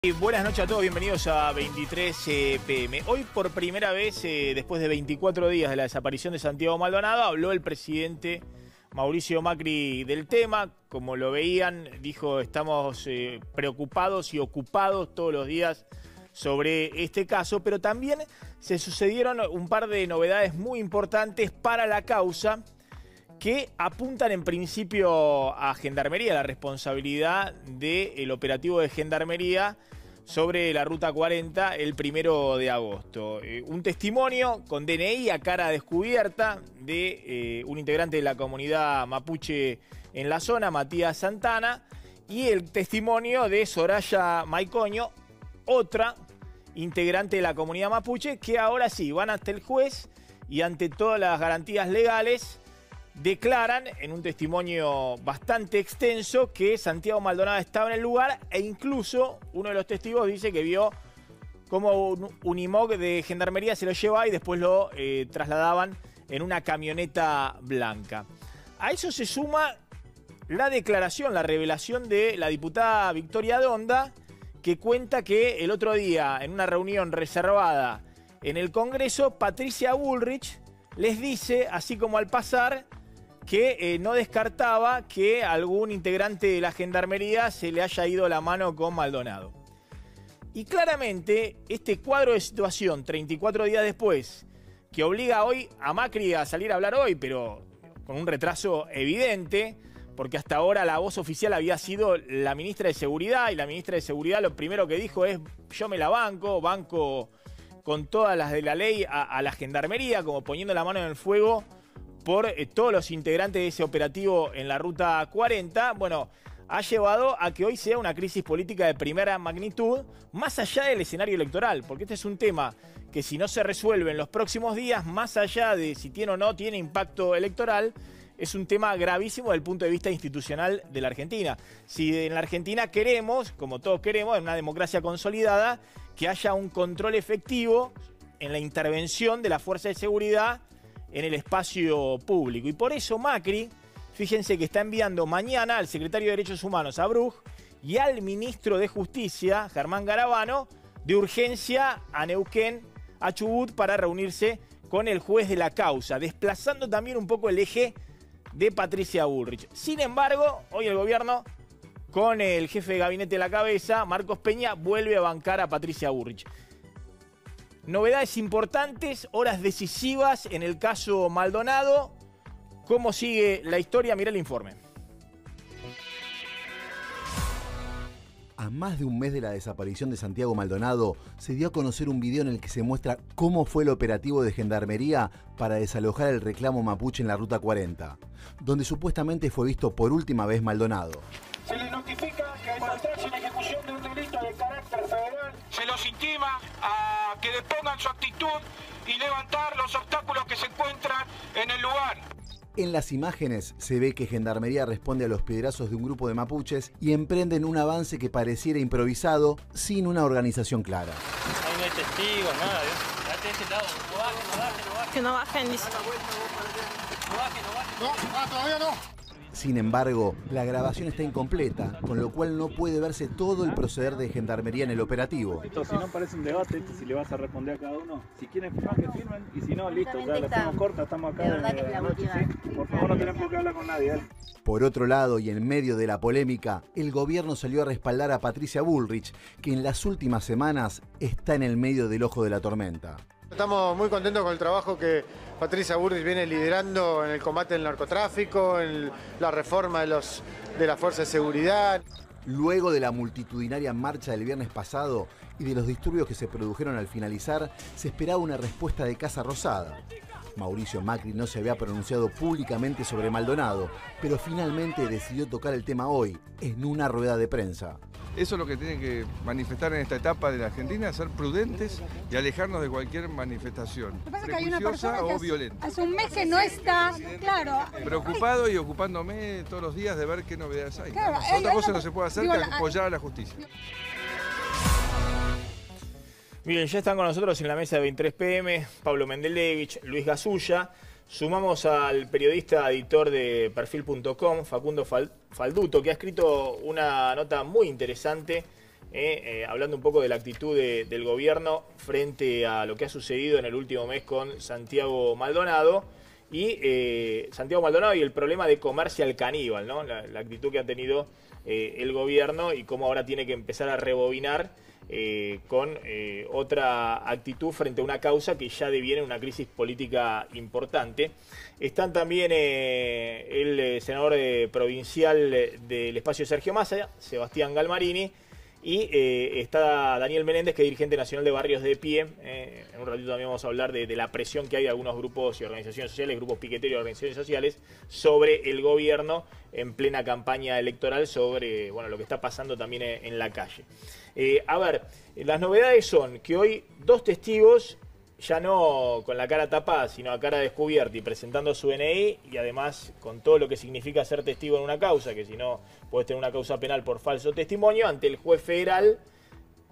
Y buenas noches a todos, bienvenidos a 23 PM. Hoy por primera vez, después de 24 días de la desaparición de Santiago Maldonado, habló el presidente Mauricio Macri del tema. Como lo veían, dijo, estamos preocupados y ocupados todos los días sobre este caso, pero también se sucedieron un par de novedades muy importantes para la causa que apuntan en principio a Gendarmería, la responsabilidad del operativo de Gendarmería sobre la Ruta 40 el 1 de agosto. Un testimonio con DNI a cara descubierta de un integrante de la comunidad mapuche en la zona, Matías Santana, y el testimonio de Soraya Maicoño, otra integrante de la comunidad mapuche, que ahora sí van ante el juez y ante todas las garantías legales declaran en un testimonio bastante extenso que Santiago Maldonado estaba en el lugar e incluso uno de los testigos dice que vio cómo un Unimog de Gendarmería se lo llevaba y después lo trasladaban en una camioneta blanca. A eso se suma la declaración, la revelación de la diputada Victoria Donda, que cuenta que el otro día en una reunión reservada en el Congreso, Patricia Bullrich les dice, así como al pasar, que no descartaba que algún integrante de la Gendarmería se le haya ido la mano con Maldonado. Y claramente este cuadro de situación, 34 días después, que obliga hoy a Macri a salir a hablar hoy, pero con un retraso evidente, porque hasta ahora la voz oficial había sido la ministra de Seguridad, y la ministra de Seguridad lo primero que dijo es: yo me la banco con todas las de la ley a la Gendarmería, como poniendo la mano en el fuego por todos los integrantes de ese operativo en la Ruta 40, bueno, ha llevado a que hoy sea una crisis política de primera magnitud, más allá del escenario electoral, porque este es un tema que si no se resuelve en los próximos días, más allá de si tiene o no tiene impacto electoral, es un tema gravísimo desde el punto de vista institucional de la Argentina. Si en la Argentina queremos, como todos queremos, en una democracia consolidada, que haya un control efectivo en la intervención de la fuerza de seguridad en el espacio público. Y por eso Macri, fíjense que está enviando mañana al secretario de Derechos Humanos, a Bruj, y al ministro de Justicia, Germán Garabano, de urgencia a Neuquén, a Chubut, para reunirse con el juez de la causa, desplazando también un poco el eje de Patricia Bullrich. Sin embargo, hoy el gobierno, con el jefe de gabinete a la cabeza, Marcos Peña, vuelve a bancar a Patricia Bullrich. Novedades importantes, horas decisivas en el caso Maldonado. ¿Cómo sigue la historia? Mira el informe. A más de un mes de la desaparición de Santiago Maldonado, se dio a conocer un video en el que se muestra cómo fue el operativo de Gendarmería para desalojar el reclamo mapuche en la Ruta 40, donde supuestamente fue visto por última vez Maldonado. Se les notifica que al tratarse la ejecución de un delito de carácter federal, se los intima a que depongan su actitud y levantar los obstáculos que se encuentran en el lugar. En las imágenes se ve que Gendarmería responde a los piedrazos de un grupo de mapuches y emprenden un avance que pareciera improvisado, sin una organización clara. Ahí no hay testigos, nada. Date de este lado. No bajen. Que no bajen, dice. No, todavía no. Sin embargo, la grabación está incompleta, con lo cual no puede verse todo el proceder de Gendarmería en el operativo. Esto, si no parece un debate, si le vas a responder a cada uno. Si quieren firmar, que firmen, y si no, listo, ya la hacemos corta, estamos acá de la noche, ¿sí? Por favor, no tenemos que hablar con nadie, ¿eh? Por otro lado, y en medio de la polémica, el gobierno salió a respaldar a Patricia Bullrich, que en las últimas semanas está en el medio del ojo de la tormenta. Estamos muy contentos con el trabajo que Patricia Bullrich viene liderando en el combate al narcotráfico, en la reforma de la fuerza de seguridad. Luego de la multitudinaria marcha del viernes pasado y de los disturbios que se produjeron al finalizar, se esperaba una respuesta de Casa Rosada. Mauricio Macri no se había pronunciado públicamente sobre Maldonado, pero finalmente decidió tocar el tema hoy, en una rueda de prensa. Eso es lo que tienen que manifestar en esta etapa de la Argentina, ser prudentes y alejarnos de cualquier manifestación prejuiciosa o violenta. Hace un mes que no está, claro. Preocupado y ocupándome todos los días de ver qué novedades hay. Claro, Otra cosa no se puede hacer que apoyar a la justicia. Bien, ya están con nosotros en la mesa de 23 PM Pablo Mendelevich, Luis Gasulla. Sumamos al periodista editor de Perfil.com, Facundo Falduto, que ha escrito una nota muy interesante hablando un poco de la actitud del gobierno frente a lo que ha sucedido en el último mes con Santiago Maldonado y el problema de comerse al caníbal, ¿no? La actitud que ha tenido el gobierno y cómo ahora tiene que empezar a rebobinar con otra actitud frente a una causa que ya deviene una crisis política importante. Están también el senador provincial del espacio Sergio Massa, Sebastián Galmarini, y está Daniel Menéndez, que es dirigente nacional de Barrios de Pie. En un ratito también vamos a hablar de la presión que hay de algunos grupos y organizaciones sociales, grupos piqueteros y organizaciones sociales, sobre el gobierno en plena campaña electoral, sobre lo que está pasando también en la calle. A ver, las novedades son que hoy 2 testigos, ya no con la cara tapada, sino a cara descubierta y presentando su DNI, y además con todo lo que significa ser testigo en una causa, que si no puedes tener una causa penal por falso testimonio, ante el juez federal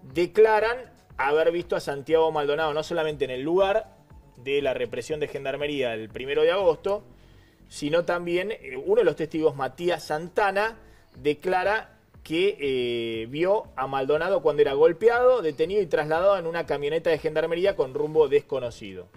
declaran haber visto a Santiago Maldonado no solamente en el lugar de la represión de Gendarmería el 1 de agosto, sino también uno de los testigos, Matías Santana, declara que vio a Maldonado cuando era golpeado, detenido y trasladado en una camioneta de Gendarmería con rumbo desconocido.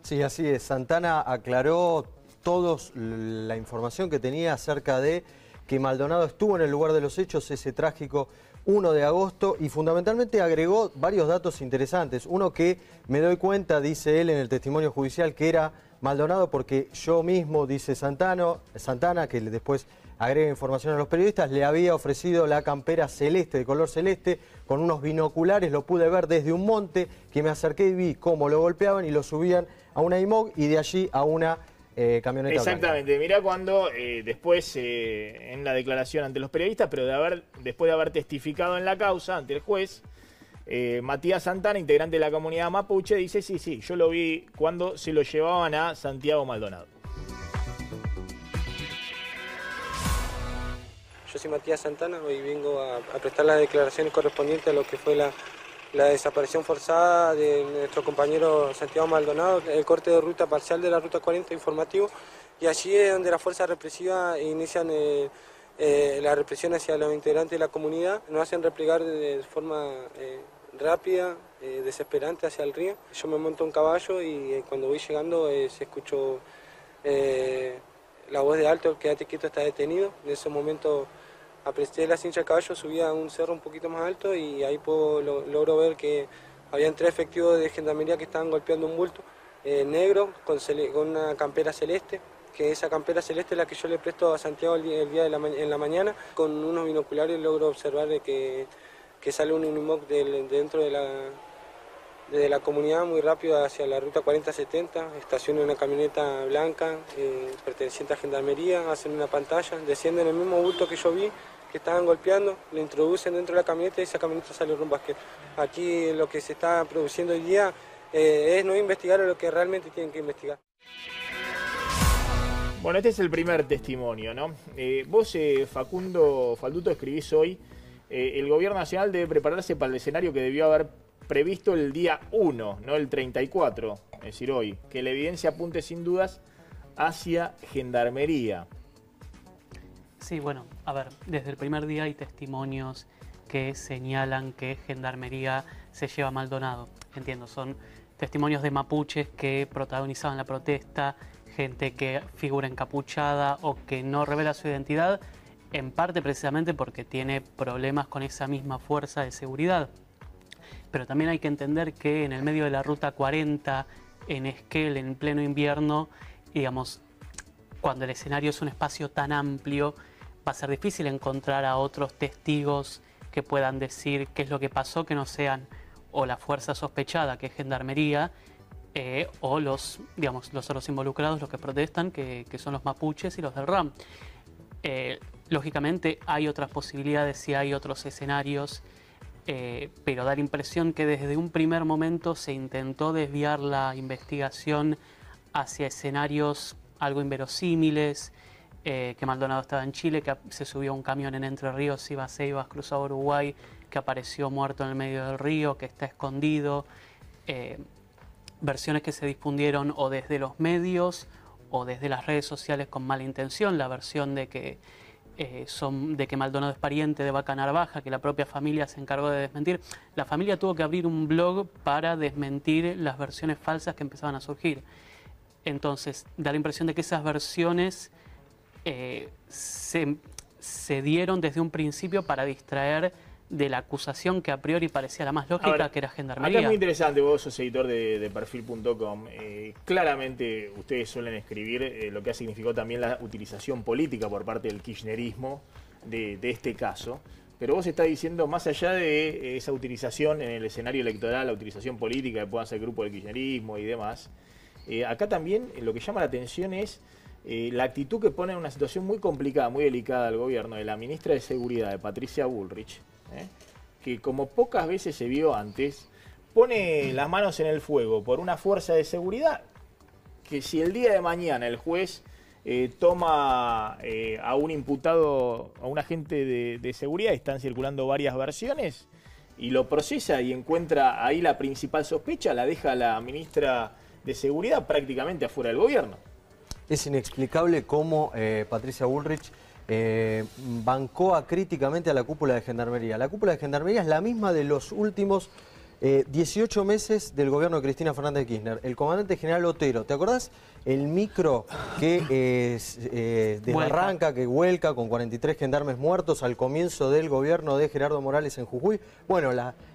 Sí, así es. Santana aclaró toda la información que tenía acerca de que Maldonado estuvo en el lugar de los hechos ese trágico 1 de agosto y fundamentalmente agregó varios datos interesantes. Uno que me doy cuenta, dice él en el testimonio judicial, que era Maldonado porque yo mismo, dice Santana, que después agrega información a los periodistas, le había ofrecido la campera celeste, de color celeste, con unos binoculares, lo pude ver desde un monte, que me acerqué y vi cómo lo golpeaban y lo subían a una IMOG y de allí a una camioneta. Exactamente, blanca. mirá cuando después en la declaración ante los periodistas, pero después de haber testificado en la causa ante el juez, Matías Santana, integrante de la comunidad mapuche, dice sí, yo lo vi cuando se lo llevaban a Santiago Maldonado. Yo soy Matías Santana, hoy vengo a prestar las declaraciones correspondientes a lo que fue la desaparición forzada de nuestro compañero Santiago Maldonado, el corte de ruta parcial de la Ruta 40 informativo, y allí es donde las fuerzas represivas inician la represión hacia los integrantes de la comunidad, nos hacen replegar de forma rápida, desesperante hacia el río. Yo me monto un caballo y cuando voy llegando se escuchó la voz de alto, quédate quieto, está detenido. En ese momento apreté la cincha del caballo, subí a un cerro un poquito más alto y ahí logro ver que habían 3 efectivos de Gendarmería que estaban golpeando un bulto negro con una campera celeste, que esa campera celeste es la que yo le presto a Santiago en la mañana. Con unos binoculares logro observar que sale un Unimog dentro de la comunidad muy rápido hacia la Ruta 4070, estaciona una camioneta blanca perteneciente a Gendarmería, hacen una pantalla, descienden el mismo bulto que yo vi, que estaban golpeando, lo introducen dentro de la camioneta y esa camioneta sale rumbo a Esquel. Aquí lo que se está produciendo hoy día es no investigar lo que realmente tienen que investigar. Bueno, este es el primer testimonio, ¿no? Vos, Falduto, escribís hoy, el gobierno nacional debe prepararse para el escenario que debió haber previsto el día 1, no el 34, es decir, hoy, que la evidencia apunte sin dudas hacia Gendarmería. Sí, bueno, a ver, desde el primer día hay testimonios que señalan que Gendarmería se lleva a Maldonado. Entiendo, son testimonios de mapuches que protagonizaban la protesta, gente que figura encapuchada o que no revela su identidad, en parte precisamente porque tiene problemas con esa misma fuerza de seguridad. Pero también hay que entender que en el medio de la Ruta 40, en Esquel, en pleno invierno, digamos, cuando el escenario es un espacio tan amplio, va a ser difícil encontrar a otros testigos que puedan decir qué es lo que pasó, que no sean o la fuerza sospechada, que es Gendarmería, o los otros involucrados, los que protestan, que son los mapuches y los del RAM. Lógicamente hay otras posibilidades y hay otros escenarios, pero da la impresión que desde un primer momento se intentó desviar la investigación hacia escenarios algo inverosímiles, que Maldonado estaba en Chile, que se subió a un camión en Entre Ríos, iba a Ceibas, cruzó a Uruguay, que apareció muerto en el medio del río, que está escondido. Versiones que se difundieron o desde los medios o desde las redes sociales con mala intención, la versión de que son de que Maldonado es pariente de Vaca Narvaja, que la propia familia se encargó de desmentir. La familia tuvo que abrir un blog para desmentir las versiones falsas que empezaban a surgir. Entonces, da la impresión de que esas versiones se dieron desde un principio para distraer de la acusación que a priori parecía la más lógica, ahora, que era Gendarmería. Acá es muy interesante, vos sos editor de perfil.com. Claramente ustedes suelen escribir lo que ha significado también la utilización política por parte del kirchnerismo de este caso. Pero vos estás diciendo, más allá de esa utilización en el escenario electoral, la utilización política que puedan ser grupos del kirchnerismo y demás, acá también lo que llama la atención es la actitud que pone en una situación muy complicada, muy delicada al gobierno de la ministra de Seguridad, de Patricia Bullrich, que como pocas veces se vio antes, pone las manos en el fuego por una fuerza de seguridad que si el día de mañana el juez toma a un imputado, a un agente de seguridad, están circulando varias versiones, y lo procesa y encuentra ahí la principal sospecha, la deja la ministra de Seguridad prácticamente afuera del gobierno. Es inexplicable cómo Patricia Bullrich bancó críticamente a la cúpula de Gendarmería. La cúpula de Gendarmería es la misma de los últimos 18 meses del gobierno de Cristina Fernández de Kirchner. El comandante general Otero, ¿te acordás? El micro que desbarranca, que vuelca con 43 gendarmes muertos al comienzo del gobierno de Gerardo Morales en Jujuy. Bueno,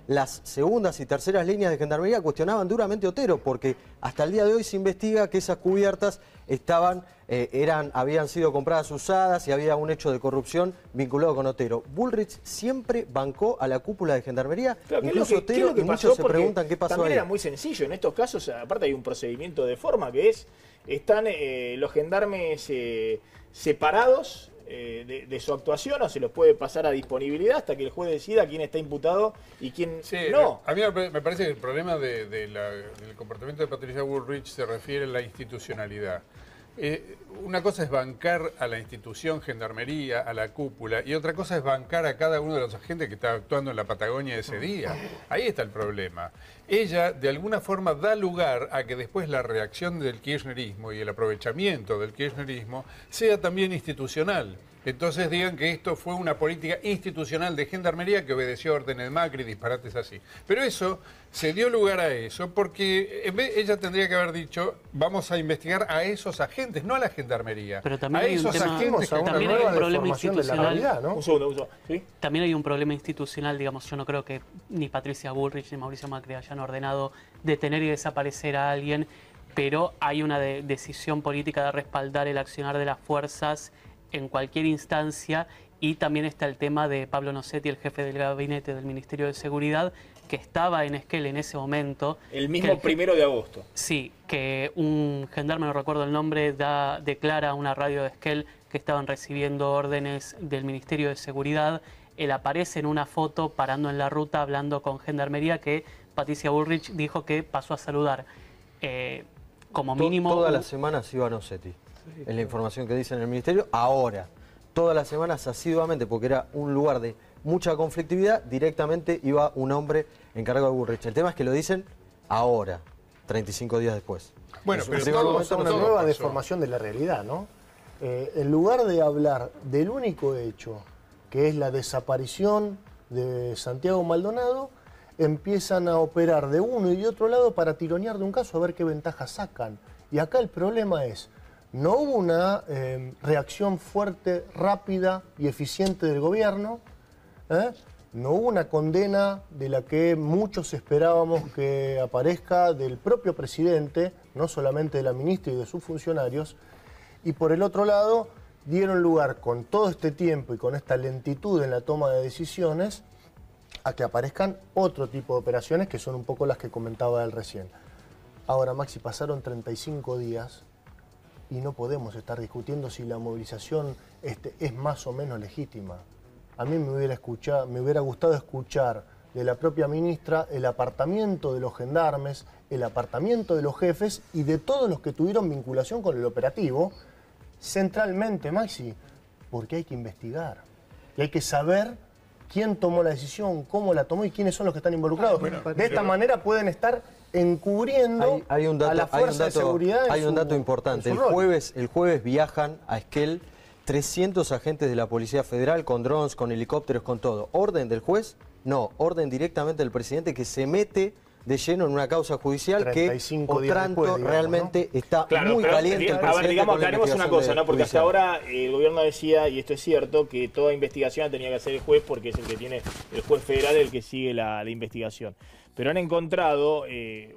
las segundas y terceras líneas de Gendarmería cuestionaban duramente a Otero, porque hasta el día de hoy se investiga que esas cubiertas habían sido compradas usadas y había un hecho de corrupción vinculado con Otero. Bullrich siempre bancó a la cúpula de Gendarmería, claro, incluso Otero, y muchos se preguntan qué pasó ahí. También era muy sencillo, en estos casos, aparte hay un procedimiento de forma que están los gendarmes separados de su actuación, o se los puede pasar a disponibilidad hasta que el juez decida quién está imputado y quién no. A mí me parece que el problema del comportamiento de Patricia Bullrich se refiere a la institucionalidad. Una cosa es bancar a la institución Gendarmería, a la cúpula, y otra cosa es bancar a cada uno de los agentes que estaba actuando en la Patagonia ese día. Ahí está el problema. Ella, de alguna forma, da lugar a que después la reacción del kirchnerismo y el aprovechamiento del kirchnerismo sea también institucional. Entonces digan que esto fue una política institucional de Gendarmería que obedeció órdenes de Macri, disparates así. Pero eso, se dio lugar a eso porque en vez, ella tendría que haber dicho, vamos a investigar a esos agentes, no a la Gendarmería. Pero también a hay esos agentes que también hay un problema institucional. Realidad, ¿no? Un segundo. ¿Sí? También hay un problema institucional, digamos, yo no creo que ni Patricia Bullrich ni Mauricio Macri hayan ordenado detener y desaparecer a alguien, pero hay una decisión política de respaldar el accionar de las fuerzas en cualquier instancia, y también está el tema de Pablo Nocetti, el jefe del gabinete del Ministerio de Seguridad, que estaba en Esquel en ese momento. El mismo 1 de agosto. Sí, que un gendarme, no recuerdo el nombre, declara a una radio de Esquel que estaban recibiendo órdenes del Ministerio de Seguridad. Él aparece en una foto parando en la ruta hablando con Gendarmería, que Patricia Bullrich dijo que pasó a saludar. Como mínimo... Todas las semanas iba Nocetti. Es la información que dice en el Ministerio. Ahora, todas las semanas asiduamente, porque era un lugar de mucha conflictividad, directamente iba un hombre encargado de Bullrich. El tema es que lo dicen ahora, 35 días después. Bueno, pero es una nueva deformación de la realidad, ¿no? En lugar de hablar del único hecho, que es la desaparición de Santiago Maldonado, empiezan a operar de uno y de otro lado para tironear de un caso a ver qué ventajas sacan. Y acá el problema es, no hubo una reacción fuerte, rápida y eficiente del gobierno, no hubo una condena de la que muchos esperábamos que aparezca del propio presidente, no solamente de la ministra y de sus funcionarios, y por el otro lado dieron lugar con todo este tiempo y con esta lentitud en la toma de decisiones a que aparezcan otro tipo de operaciones que son un poco las que comentaba él recién. Ahora, Maxi, pasaron 35 días y no podemos estar discutiendo si la movilización es más o menos legítima. A mí me hubiera gustado escuchar de la propia ministra el apartamiento de los gendarmes, el apartamiento de los jefes y de todos los que tuvieron vinculación con el operativo, centralmente, Maxi, porque hay que investigar y hay que saber quién tomó la decisión, cómo la tomó y quiénes son los que están involucrados. De esta manera pueden estar encubriendo a la fuerza de seguridad. Hay un dato importante. El jueves viajan a Esquel 300 agentes de la Policía Federal con drones, con helicópteros, con todo. ¿Orden del juez? No, orden directamente del presidente que se mete de lleno en una causa judicial que Otranto realmente está muy caliente. A ver, digamos, aclaremos una cosa, ¿no? Porque hasta ahora el gobierno decía, y esto es cierto, que toda investigación tenía que hacer el juez porque es el que tiene, el juez federal el que sigue la investigación. Pero han encontrado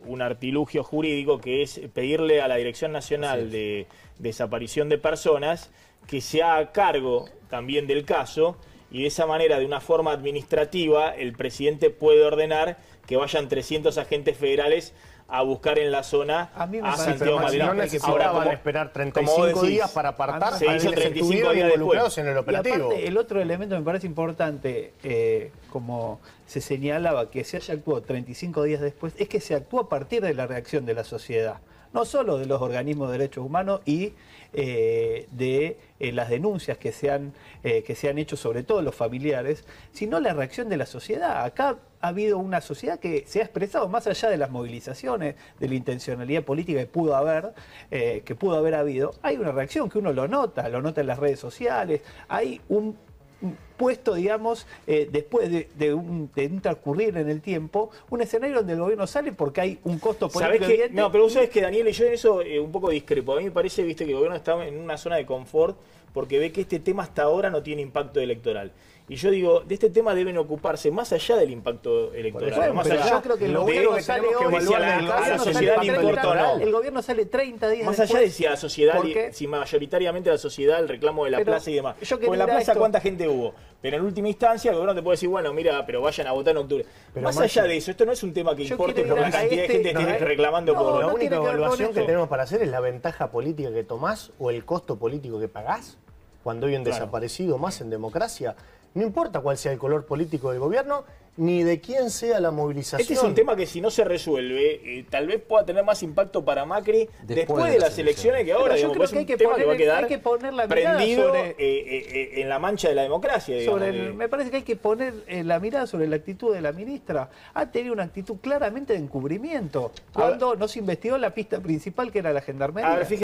un artilugio jurídico que es pedirle a la Dirección Nacional de Desaparición de Personas que se haga cargo también del caso, y de esa manera, de una forma administrativa, el presidente puede ordenar que vayan 300 agentes federales a buscar en la zona a Santiago Maldonado. No necesitaban esperar 35 días para apartar se hizo 35 días involucrados en el operativo. Y aparte, el otro elemento me parece importante, como se señalaba que se haya actuado 35 días después, es que se actúa a partir de la reacción de la sociedad. No solo de los organismos de derechos humanos y de las denuncias que se han hecho, sobre todo los familiares, sino la reacción de la sociedad. Acá ha habido una sociedad que se ha expresado más allá de las movilizaciones, de la intencionalidad política que pudo haber habido. Hay una reacción que uno lo nota en las redes sociales, hay un puesto, digamos, después de un transcurrir en el tiempo, un escenario donde el gobierno sale porque hay un costo político evidente. No, pero vos sabés que, Daniel, y yo en eso un poco discrepo. A mí me parece, viste, que el gobierno está en una zona de confort porque ve que este tema hasta ahora no tiene impacto electoral. Y yo digo, de este tema deben ocuparse más allá del impacto electoral. Bueno, más allá, yo creo que el gobierno sale hoy, a la sociedad le importa o no. El gobierno sale 30 días más allá de si a la sociedad, si mayoritariamente a la sociedad el reclamo de la plaza y demás. Porque en la plaza cuánta gente hubo. Pero en última instancia el gobierno te puede decir, bueno, mira, pero vayan a votar en octubre. Pero más allá de eso, esto no es un tema que importe porque la cantidad de gente esté reclamando por... La única evaluación que tenemos para hacer es la ventaja política que tomás o el costo político que pagás cuando hay un desaparecido más en democracia. No importa cuál sea el color político del gobierno, ni de quién sea la movilización. Este es un tema que si no se resuelve, tal vez pueda tener más impacto para Macri después de las elecciones que ahora. Yo creo que hay que poner la mirada prendido en la mancha de la democracia. Me parece que hay que poner la mirada sobre la actitud de la ministra. Ha tenido una actitud claramente de encubrimiento cuando no se investigó la pista principal, que era la gendarmería.